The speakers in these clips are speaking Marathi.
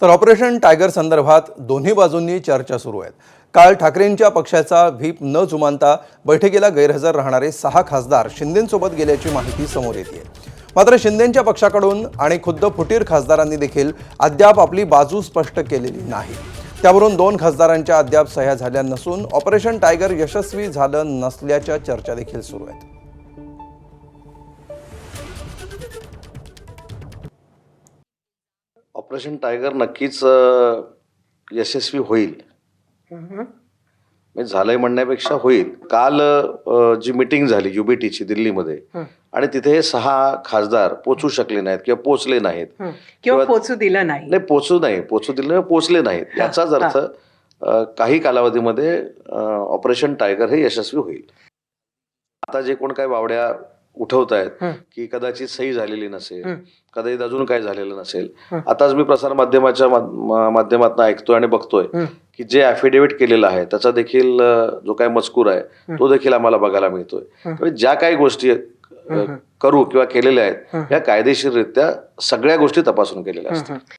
तर ऑपरेशन टायगर संदर्भात दोन्ही बाजूंनी चर्चा सुरू आहेत। काल ठाकरेंच्या पक्षाचा व्हीप न जुमानता बैठकीला गैरहजर राहणारे 6 खासदार शिंदेंसोबत गेल्याची माहिती समोर येते। मात्र शिंदेंच्या पक्षाकडून आणि खुद्द फुटीर खासदारांनी देखील अद्याप आपली बाजू स्पष्ट केलेली नाही। त्यावरून 2 खासदारांच्या अद्याप सह्या झाल्या नसून ऑपरेशन टायगर यशस्वी झालं नसल्याच्या चर्चा देखील सुरू आहेत। ऑपरेशन टायगर नक्कीच यशस्वी होईल, म्हणजे झालंय म्हणण्यापेक्षा होईल। काल जी मीटिंग झाली युबीटीची दिल्लीमध्ये आणि तिथे हे 6 खासदार पोचू शकले नाहीत किंवा पोचले नाहीत किंवा पोचू दिलं नाही, पोचू दिलं नाही, पोचले नाहीत। याचाच अर्थ काही कालावधीमध्ये ऑपरेशन टायगर हे यशस्वी होईल। आता जे कोण काय बावड्या उठवत आहेत की कदाचित सही झालेली नसेल, कदाचित अजून काय झालेलं नसेल। आताच मी प्रसार माध्यमाच्या माध्यमातून ऐकतोय आणि बघतोय की जे ॲफिडेव्हिट केलेलं आहे त्याचा देखील जो काही मजकूर आहे तो देखील आम्हाला बघायला मिळतोय। ज्या काही गोष्टी करू किंवा केलेल्या आहेत या कायदेशीररित्या सगळ्या गोष्टी तपासून केलेल्या असतात।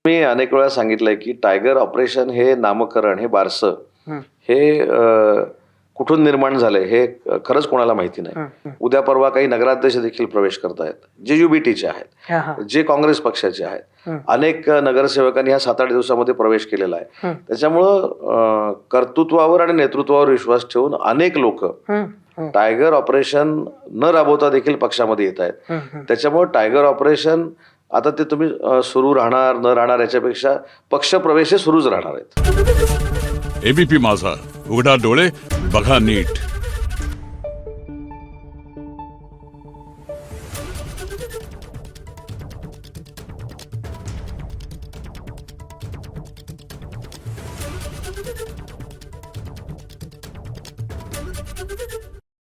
मी अनेक वेळा सांगितलंय की टायगर ऑपरेशन हे नामकरण, हे बारसं हे कुठून निर्माण झालंय हे खरंच कोणाला माहिती नाही। उद्या परवा काही नगराध्यक्ष देखील प्रवेश करतायत, जे युबीटीचे आहेत, जे काँग्रेस पक्षाचे आहेत। अनेक नगरसेवकांनी ह्या 7-8 दिवसामध्ये प्रवेश केलेला आहे। त्याच्यामुळं कर्तृत्वावर आणि नेतृत्वावर विश्वास ठेवून अनेक लोक टायगर ऑपरेशन न राबवता देखील पक्षामध्ये येत आहेत। त्याच्यामुळे टायगर ऑपरेशन आता ते तुम्ही सुरू राहणार न राहणार याच्यापेक्षा पक्ष प्रवेश हे सुरूच राहणार आहेत। एबीपी माझा, उघडा डोळे बघा नीट।